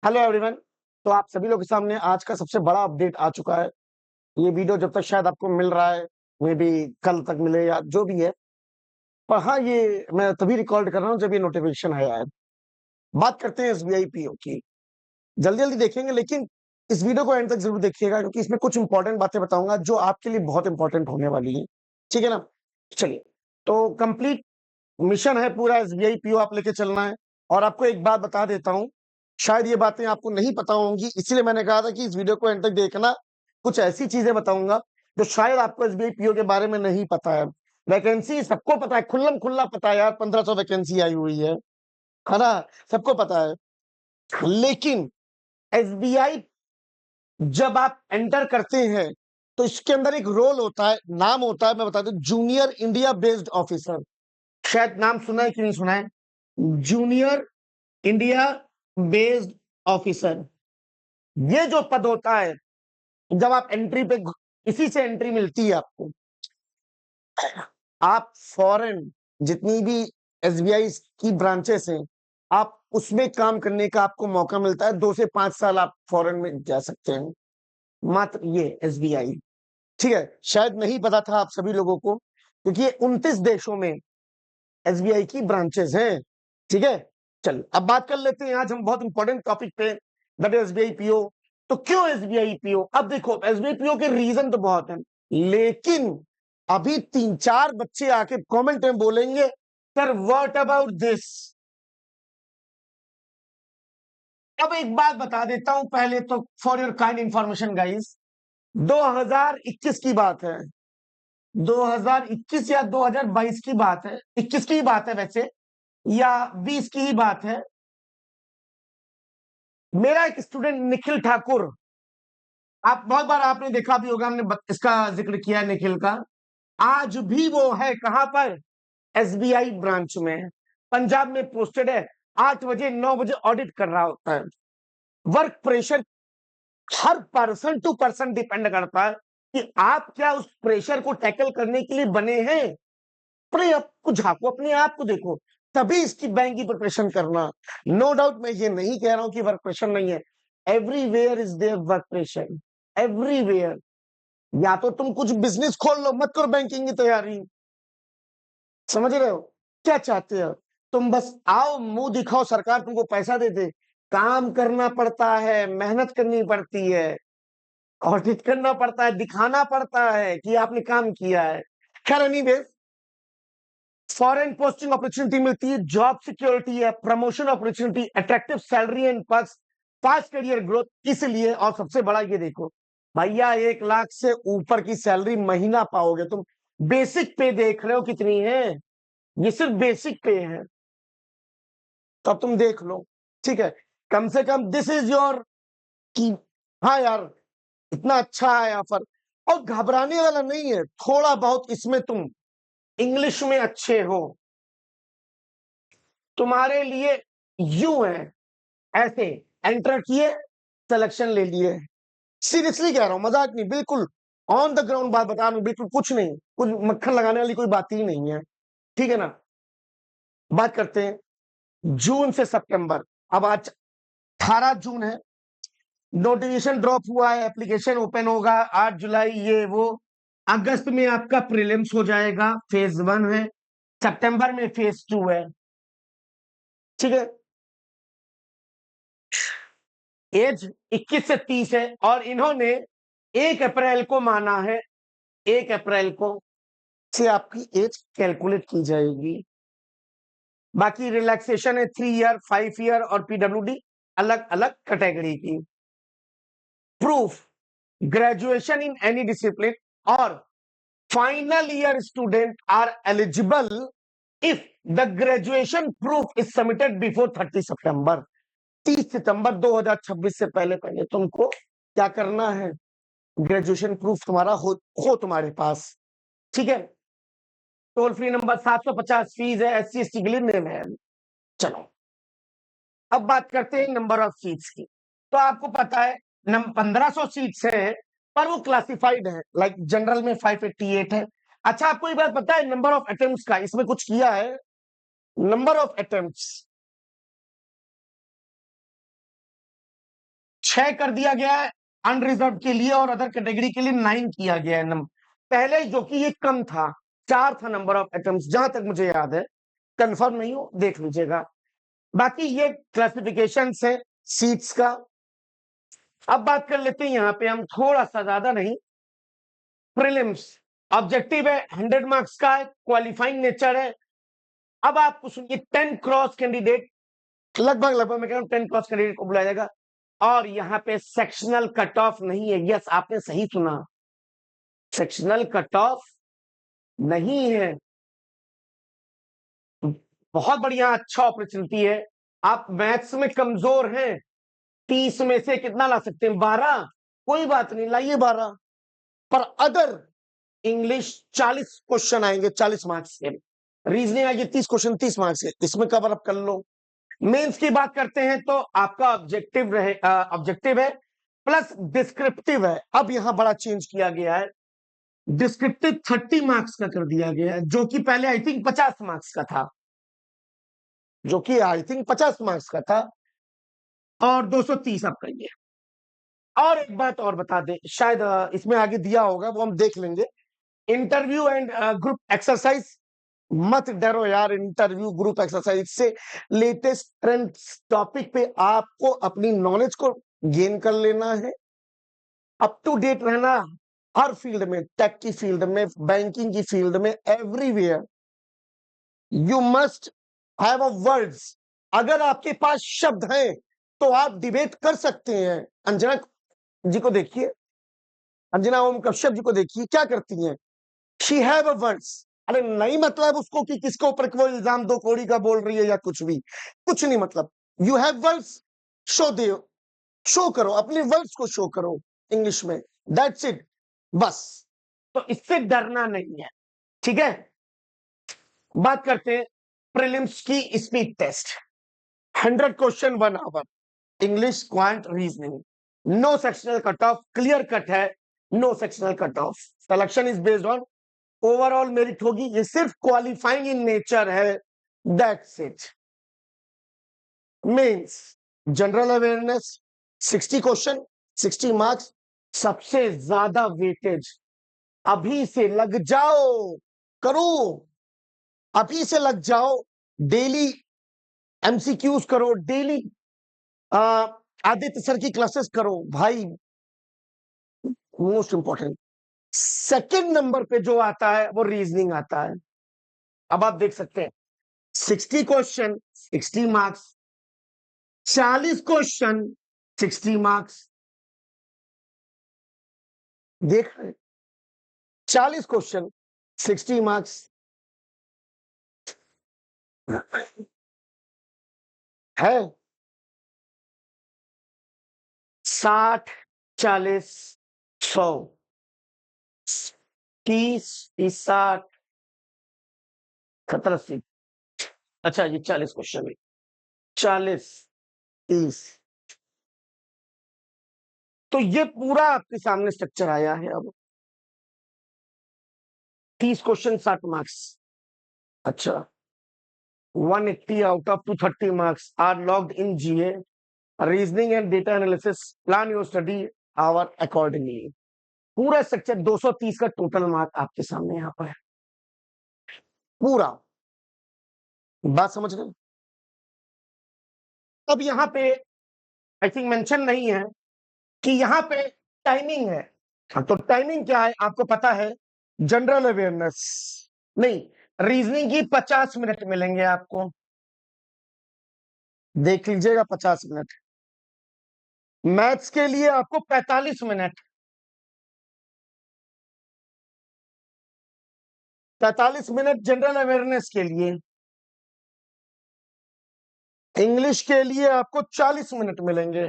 Hello everyone. तो आप सभी लोग के सामने आज का सबसे बड़ा अपडेट आ चुका है। ये वीडियो जब तक शायद आपको मिल रहा है, मे बी कल तक मिले या जो भी है, पर हाँ, ये मैं तभी रिकॉर्ड कर रहा हूँ जब ये नोटिफिकेशन आया है। बात करते हैं एसबीआई पीओ की। जल्दी जल्दी देखेंगे, लेकिन इस वीडियो को एंड तक जरूर देखिएगा, क्योंकि इसमें कुछ इंपॉर्टेंट बातें बताऊंगा जो आपके लिए बहुत इंपॉर्टेंट होने वाली है। ठीक है ना? चलिए, तो कंप्लीट मिशन है पूरा, एसबीआई पीओ आप लेके चलना है। और आपको एक बात बता देता हूँ, शायद ये बातें आपको नहीं पता होंगी, इसीलिए मैंने कहा था कि इस वीडियो को एंड तक देखना। कुछ ऐसी चीजें बताऊंगा जो शायद आपको एसबीआई पीओ के बारे में नहीं पता है। वैकेंसी सबको पता है, खुल्लम खुल्ला पता है यार, 1500 वैकेंसी आई हुई है ना? सबको पता है। लेकिन एसबीआई जब आप एंटर करते हैं तो इसके अंदर एक रोल होता है, नाम होता है, मैं बता दूं, जूनियर इंडिया बेस्ड ऑफिसर। शायद नाम सुना है कि नहीं सुना है? जूनियर इंडिया बेस्ड ऑफिसर, ये जो पद होता है, जब आप एंट्री पे, इसी से एंट्री मिलती है आपको। आप फॉरेन जितनी भी एसबीआई की ब्रांचेस हैं, आप उसमें काम करने का आपको मौका मिलता है। 2 से 5 साल आप फॉरेन में जा सकते हैं, मात्र ये एसबीआई। ठीक है, शायद नहीं पता था आप सभी लोगों को, क्योंकि ये 29 देशों में एसबीआई की ब्रांचेस हैं। ठीक है, चल अब बात कर लेते हैं आज हम बहुत इंपॉर्टेंट टॉपिक पे, दैट इज एसबीआई पीओ। तो क्यों एसबीआई पीओ? अब देखो, एसबीआई पीओ के रीजन तो बहुत हैं, लेकिन अभी 3-4 बच्चे आके कमेंट में बोलेंगे, सर व्हाट अबाउट दिस। अब एक बात बता देता हूं पहले तो, for your kind information guys, 2021 की बात है। 2021 या 2022 की बात है, 21 की ही बात है वैसे, या 20 की ही बात है। मेरा एक स्टूडेंट निखिल ठाकुर, आप बहुत बार आपने देखा भी होगा, हमने इसका जिक्र किया है निखिल का। आज भी वो है कहां पर? एसबीआई ब्रांच में, पंजाब में पोस्टेड है। 8 बजे 9 बजे ऑडिट कर रहा होता है। वर्क प्रेशर हर पर्सन टू पर्सन डिपेंड करता है कि आप क्या उस प्रेशर को टैकल करने के लिए बने हैं। अपने आप को झांको, अपने आप को देखो, तभी इसकी बैंक की प्रिपरेशन करना। नो डाउट, मैं ये नहीं कह रहा हूं कि वर्क प्रेशर नहीं है। Everywhere is their work pressure, everywhere. या तो तुम कुछ बिजनेस खोल लो, मत करो बैंकिंग की तैयारी। समझ रहे हो क्या चाहते हो? तुम बस आओ, मुंह दिखाओ, सरकार तुमको पैसा दे दे। काम करना पड़ता है, मेहनत करनी पड़ती है, ऑडिट करना पड़ता है, दिखाना पड़ता है कि आपने काम किया है। खैर एनीवेज, फॉरेन पोस्टिंग अपॉर्चुनिटी मिलती है, जॉब सिक्योरिटी है, promotion opportunity, attractive salary and perks, fast career growth. इसलिए, और सबसे बड़ा ये देखो भैया, 1 लाख से ऊपर की सैलरी महीना पाओगे तुम। बेसिक पे देख रहे हो कितनी है? ये सिर्फ बेसिक पे है, तो अब तुम देख लो। ठीक है, कम से कम दिस इज योर की, हाँ यार, इतना अच्छा है ऑफर। और घबराने वाला नहीं है, थोड़ा बहुत इसमें तुम इंग्लिश में अच्छे हो, तुम्हारे लिए यू है, ऐसे एंटर किए, सिलेक्शन ले लिए। सीरियसली कह रहा हूं, मजाक नहीं, बिल्कुल ऑन द ग्राउंड बात बता रहा हूं, बिल्कुल कुछ नहीं, कुछ मक्खन लगाने वाली कोई बात ही नहीं है। ठीक है ना? बात करते हैं जून से सितंबर। अब आज 18 जून है, नोटिफिकेशन ड्रॉप हुआ है, एप्लीकेशन ओपन होगा 8 जुलाई, ये वो। अगस्त में आपका प्रीलिम्स हो जाएगा, फेज 1 है। सितंबर में फेज 2 है। ठीक है, एज 21 से 30 है, और इन्होंने 1 अप्रैल को माना है, 1 अप्रैल को से आपकी एज कैलकुलेट की जाएगी। बाकी रिलैक्सेशन है 3 ईयर, 5 ईयर और पीडब्ल्यूडी, अलग अलग कैटेगरी की। Proof, graduation in any discipline और final year student are eligible if the graduation proof is submitted before 30 September. 30 सितंबर 2026 से पहले पहले तुमको क्या करना है? ग्रेजुएशन प्रूफ तुम्हारा हो तुम्हारे पास। ठीक है, टोल फ्री नंबर 750 फीस है, SC ST के लिए नेम है। चलो, अब बात करते हैं नंबर ऑफ सीट्स की। तो आपको पता है 1500 सीट्स है, पर वो क्लासिफाइड है, लाइक जनरल में 588 है। अच्छा, आपको ये बात पता है नंबर ऑफ अटेम्प्ट्स का इसमें कुछ किया है? नंबर ऑफ अटेम्प्ट्स, 6 कर दिया गया है अनरिजर्व के लिए और अदर कैटेगरी के लिए 9 किया गया है नंबर। पहले जो कि ये कम था, 4 था नंबर ऑफ एटम्स, जहां तक मुझे याद है, कंफर्म नहीं हो देख लीजिएगा। बाकी ये क्लासिफिकेशन है सीट्स का। अब बात कर लेते हैं यहां पे हम थोड़ा सा, ज्यादा नहीं, प्रीलिम्स। ऑब्जेक्टिव है 100 मार्क्स का है, क्वालिफाइंग नेचर है। अब आपको सुनिए, 10 क्रॉस कैंडिडेट, लगभग लगभग मैं कह रहा हूं 10 क्रॉस कैंडिडेट को बुलाया जाएगा। और यहां पे सेक्शनल कट ऑफ नहीं है। यस, आपने सही सुना, सेक्शनल कट ऑफ नहीं है। बहुत बढ़िया, अच्छा अपॉर्चुनिटी है। आप मैथ्स में कमजोर हैं, 30 में से कितना ला सकते हैं? 12। कोई बात नहीं, लाइए 12। पर अदर इंग्लिश 40 क्वेश्चन आएंगे 40 मार्क्स के, रीजनिंग आएगी 30 क्वेश्चन 30 मार्क्स के, इसमें कवर अप कर लो। मेंस की बात करते हैं तो आपका ऑब्जेक्टिव है प्लस डिस्क्रिप्टिव है। अब यहां बड़ा चेंज किया गया है, डिस्क्रिप्टिव 30 मार्क्स का कर दिया गया है, जो कि पहले आई थिंक 50 मार्क्स का था, जो कि आई थिंक 50 मार्क्स का था, और 230 आपका ये। और एक बात और बता दें, शायद इसमें आगे दिया होगा, वो हम देख लेंगे। इंटरव्यू एंड ग्रुप एक्सरसाइज, मत डरो यार, इंटरव्यू ग्रुप एक्सरसाइज से लेटेस्ट ट्रेंड टॉपिक पे आपको अपनी नॉलेज को गेन कर लेना है, अप टू डेट रहना। हर फील्ड में, टेक की फील्ड में, बैंकिंग की फील्ड में, everywhere you must have a words. अगर आपके पास शब्द हैं तो आप डिबेट कर सकते हैं। अंजना जी को देखिए, अंजना ओम कश्यप जी को देखिए, क्या करती हैं? She have a words. अरे नहीं मतलब उसको कि किसके ऊपर वो इल्जाम दो कौड़ी का बोल रही है या कुछ भी, कुछ नहीं मतलब। You have words, show they, show करो, अपने वर्ड्स को शो करो इंग्लिश में, दैट्स इट, बस। तो इससे डरना नहीं है, ठीक है। बात करते हैं प्रीलिम्स की speed test. 100 question 1 hour, English, quant, reasoning, no sectional cut off, clear cut है, no sectional cut off. Selection is based on overall merit होगी, ये सिर्फ क्वालिफाइंग इन नेचर है, that's it. Means general awareness 60 question 60 marks, सबसे ज्यादा weightage. अभी से लग जाओ, करो, अभी से लग जाओ, डेली एमसीक्यूज करो, डेली आदित्य सर की क्लासेस करो भाई, मोस्ट इंपॉर्टेंट। सेकंड नंबर पे जो आता है वो रीजनिंग आता है। अब आप देख सकते हैं 60 क्वेश्चन 60 मार्क्स, 40 क्वेश्चन 60 मार्क्स, देख रहे हैं? 40 क्वेश्चन 60 मार्क्स है। 60 40 100 30 60 70 80। अच्छा, ये 40 क्वेश्चन है, 40 30, तो ये पूरा आपके सामने स्ट्रक्चर आया है। अब 30 क्वेश्चन 60 मार्क्स। अच्छा, 180 out of 230 marks are logged in GA, reasoning and data analysis, plan your study hour accordingly. पूरा स्ट्रक्चर 230 का टोटल मार्क आपके सामने यहाँ पर है, पूरा। बात समझ रहे हैं? अब यहाँ पे आई थिंक मेंशन नहीं है कि यहाँ पे टाइमिंग है। तो टाइमिंग क्या है आपको पता है? जनरल अवेयरनेस नहीं, रीजनिंग की 50 मिनट मिलेंगे आपको, देख लीजिएगा 50 मिनट। मैथ्स के लिए आपको 45 मिनट, 45 मिनट जनरल अवेयरनेस के लिए। इंग्लिश के लिए आपको 40 मिनट मिलेंगे,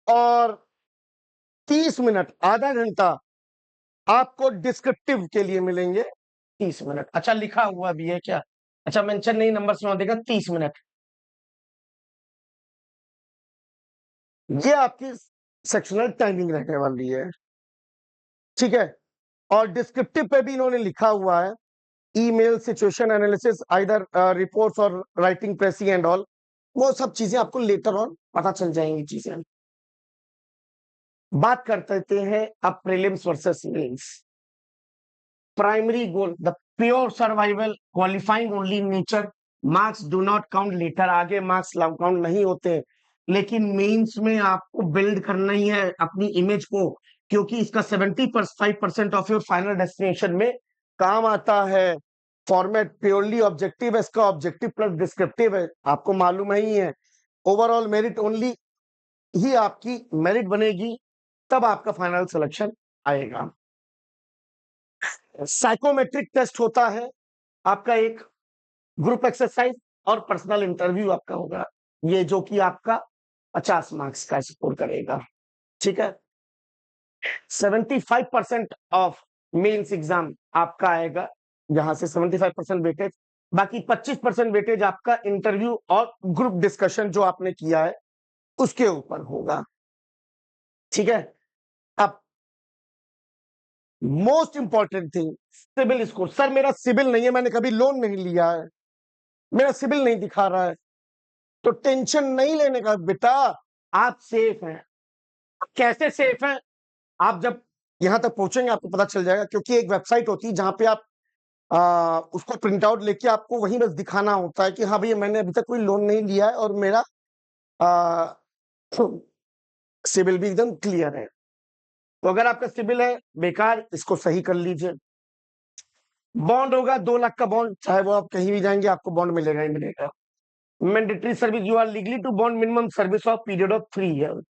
और 30 मिनट, आधा घंटा आपको डिस्क्रिप्टिव के लिए मिलेंगे, 30 मिनट। अच्छा, लिखा हुआ भी है क्या? अच्छा, मेंशन नहीं, नंबर सुना देगा, 30 मिनट। ये आपकी सेक्शनल टाइमिंग रहने वाली है, ठीक है। और डिस्क्रिप्टिव पे भी इन्होंने लिखा हुआ है email, situation analysis, either reports और राइटिंग प्रेसी एंड ऑल, वो सब चीजें आपको लेटर ऑन पता चल जाएंगी चीजें। बात करते हैं अब prelims versus mains. Primary goal the pure survival, qualifying only nature, marks do not count later, आगे मार्क्स काउंट नहीं होते, लेकिन मेंस में आपको बिल्ड करना ही है अपनी इमेज को, क्योंकि इसका 75% ऑफ योर फाइनल डेस्टिनेशन में काम आता है। फॉर्मेट प्योरली ऑब्जेक्टिव है, इसका ऑब्जेक्टिव प्लस डिस्क्रिप्टिव है, आपको मालूम ही है। ओवरऑल मेरिट ओनली ही आपकी मेरिट बनेगी, तब आपका फाइनल सिलेक्शन आएगा। साइकोमेट्रिक टेस्ट होता है आपका, एक ग्रुप एक्सरसाइज और पर्सनल इंटरव्यू आपका होगा, ये जो कि आपका 50 मार्क्स का स्कोर करेगा। ठीक है, 75% ऑफ मेंस एग्जाम आपका आएगा, जहां से 75% वेटेज, बाकी 25% वेटेज आपका इंटरव्यू और ग्रुप डिस्कशन जो आपने किया है उसके ऊपर होगा। ठीक है, अब most important thing, CIBIL score. Sir मेरा सिबिल नहीं है, मैंने कभी लोन नहीं लिया है, मेरा सिबिल नहीं दिखा रहा है, तो टेंशन नहीं लेने का बेटा, आप सेफ हैं। कैसे सेफ हैं? आप जब यहां तक पहुंचेंगे आपको पता चल जाएगा, क्योंकि एक वेबसाइट होती है जहां पे आप उसको प्रिंट आउट लेके आपको वहीं बस दिखाना होता है कि हाँ भैया मैंने अभी तक कोई लोन नहीं लिया है और मेरा सिबिल भी एकदम क्लियर है। तो अगर आपका सिबिल है बेकार, इसको सही कर लीजिए। बॉन्ड होगा 2 लाख का बॉन्ड, चाहे वो आप कहीं भी जाएंगे आपको बॉन्ड मिलेगा ही मिलेगा। Mandatory service, you are legally to bond minimum service of period of 3 year,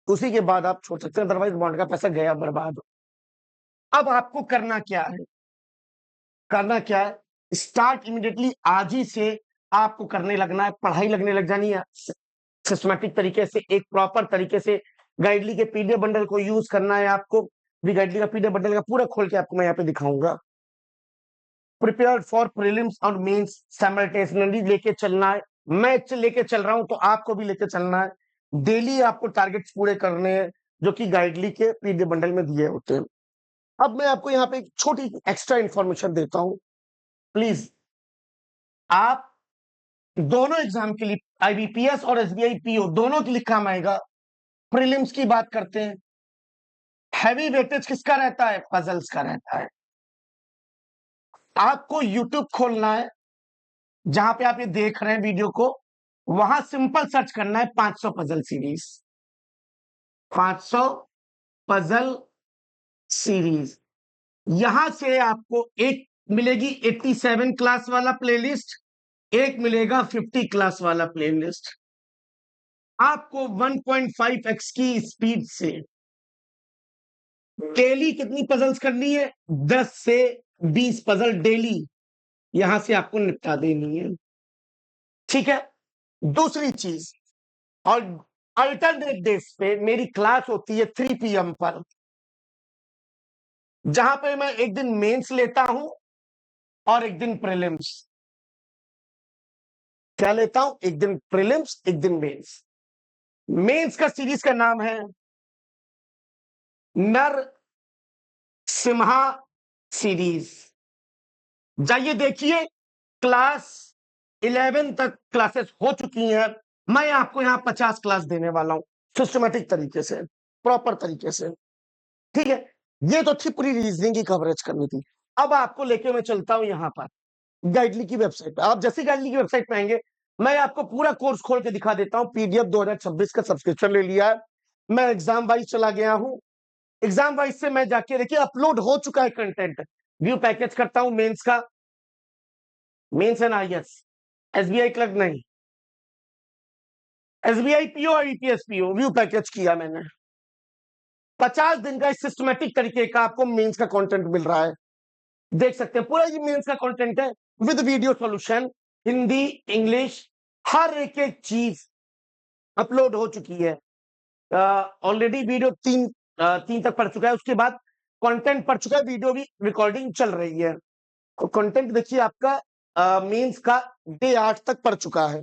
उसी के बाद आप छोड़ सकते हैं, अदरवाइज बॉन्ड का पैसा गया बर्बाद। अब आपको करना क्या है, करना क्या है, स्टार्ट इमीडिएटली, आज ही से आपको करने लगना है, पढ़ाई लगने लग जानी है, सिस्टमैटिक तरीके से, एक प्रॉपर तरीके से गाइडली के पीडीएफ बंडल को यूज करना है आपको। भी गाइडली का पीडीएफ बंडल का पूरा खोल के आपको मैं यहाँ पे दिखाऊंगा। प्रिपेयर फॉर प्रीलिम्स और मेंस साइमल्टेनियसली लेके चलना है, मैं लेके चल रहा हूं तो आपको भी लेके चलना है। डेली आपको टारगेट्स पूरे करने हैं जो कि गाइडली के पीडीएफ बंडल में दिए होते हैं। अब मैं आपको यहाँ पे एक छोटी एक्स्ट्रा इंफॉर्मेशन देता हूं, प्लीज। आप दोनों एग्जाम के लिए, आईबीपीएस और एसबीआई पीओ, दोनों के लिए काम आएगा। प्रीलिम्स की बात करते हैं, हैवी वेटेज किसका रहता है? पजल्स का रहता है। आपको यूट्यूब खोलना है, जहां पे आप ये देख रहे हैं वीडियो को, वहां सिंपल सर्च करना है 500 पजल सीरीज, 500 पजल सीरीज। यहां से आपको एक मिलेगी 87 क्लास वाला प्लेलिस्ट, एक मिलेगा 50 क्लास वाला प्लेलिस्ट। आपको 1.5x की स्पीड से डेली कितनी पजल्स करनी है? 10 से 20 पजल डेली यहां से आपको निपटा देनी है। ठीक है, दूसरी चीज, और अल्टरनेट डेज पे मेरी क्लास होती है 3 PM पर, जहां पे मैं एक दिन मेंस लेता हूं और एक दिन प्रीलिम्स। क्या लेता हूं? एक दिन प्रीलिम्स, एक दिन मेंस। मेंस का सीरीज का नाम है नर सिम्हा सीरीज। जाइए देखिए, क्लास 11 तक क्लासेस हो चुकी हैं, मैं आपको यहां 50 क्लास देने वाला हूं, सिस्टमेटिक तरीके से, प्रॉपर तरीके से। ठीक है, ये तो थी पूरी रीजनिंग की कवरेज करनी थी। अब आपको लेके मैं चलता हूं यहां पर गाइडली की वेबसाइट पे। आप जैसे गाइडली की वेबसाइट पे आएंगे, मैं आपको पूरा कोर्स खोल के दिखा देता हूं। पीडीएफ 2026 का सब्सक्रिप्शन ले लिया है, मैं एग्जाम वाइज चला गया हूं, एग्जाम वाइज से मैं जाके देखिए अपलोड हो चुका है कंटेंट। व्यू पैकेज करता हूं मेंस का, mains and IAS, SBI clerk नहीं, एसबीआई पीओ और ईपीएस पीओ व्यू पैकेज किया मैंने। 50 दिन का सिस्टमेटिक तरीके का आपको मेंस का कंटेंट मिल रहा है, देख सकते हैं पूरा ये मेंस का कंटेंट है, with video solution, Hindi, English, हर एक एक चीज अपलोड हो चुकी है। ऑलरेडी वीडियो 3 तक पढ़ चुका है, उसके बाद कंटेंट पढ़ चुका है, वीडियो भी रिकॉर्डिंग चल रही है। तो कंटेंट देखिए आपका मेंस का डे 8 तक पढ़ चुका है।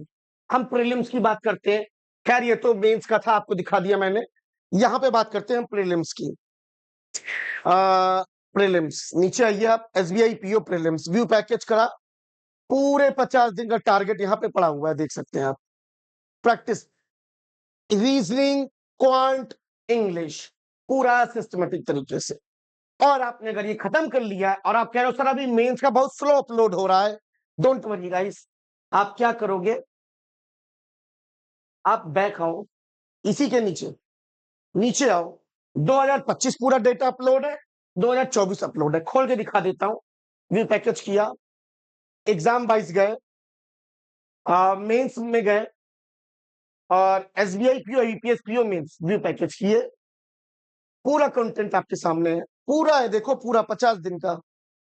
हम प्रीलिम्स की बात करते हैं, खैर ये तो मेंस का था, आपको दिखा दिया मैंने। यहां पे बात करते हैं हम प्रीलिम्स की। प्रीलिम्स, नीचे आइए आप, SBI PO prelims view package करा, पूरे 50 दिन का टारगेट यहाँ पे पड़ा हुआ है, देख सकते हैं आप। प्रैक्टिस रीजनिंग, क्वांट, इंग्लिश, पूरा सिस्टमेटिक तरीके से। और आपने अगर ये खत्म कर लिया है और आप कह रहे हो सर अभी मेंस का बहुत स्लो अपलोड हो रहा है, डोंट वरी गाइस, आप क्या करोगे, आप बैक आओ, इसी के नीचे नीचे आओ, 2025 पूरा डेटा अपलोड है, 2024 अपलोड है, खोल के दिखा देता हूं। व्यू पैकेज किया, एग्जाम वाइज गए, मेंस में गए, और SBI PO, UPS PO mains view package किए, पूरा कंटेंट आपके सामने है, पूरा है, देखो पूरा 50 दिन का,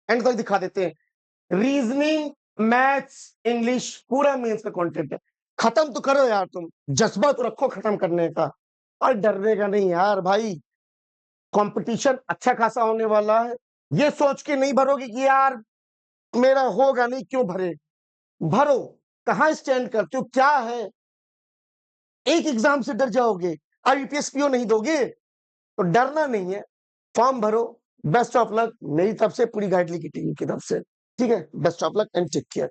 एंड तक दिखा देते हैं। रीजनिंग, मैथ्स, इंग्लिश, पूरा मेंस का कंटेंट है। खत्म तो करो यार, तुम जज्बा तो रखो खत्म करने का, और डरने का नहीं यार भाई, कंपटीशन अच्छा खासा होने वाला है। ये सोच के नहीं भरोगे कि यार मेरा होगा नहीं, क्यों भरे, भरो। कहां स्टैंड करते हो, क्या है, एक एग्जाम से डर जाओगे, आईपीएस पीओ नहीं दोगे, तो डरना नहीं है, फॉर्म भरो। बेस्ट ऑफ लक मेरी तरफ से, पूरी गाइडली की टीम की तरफ से, ठीक है, best of luck and take care.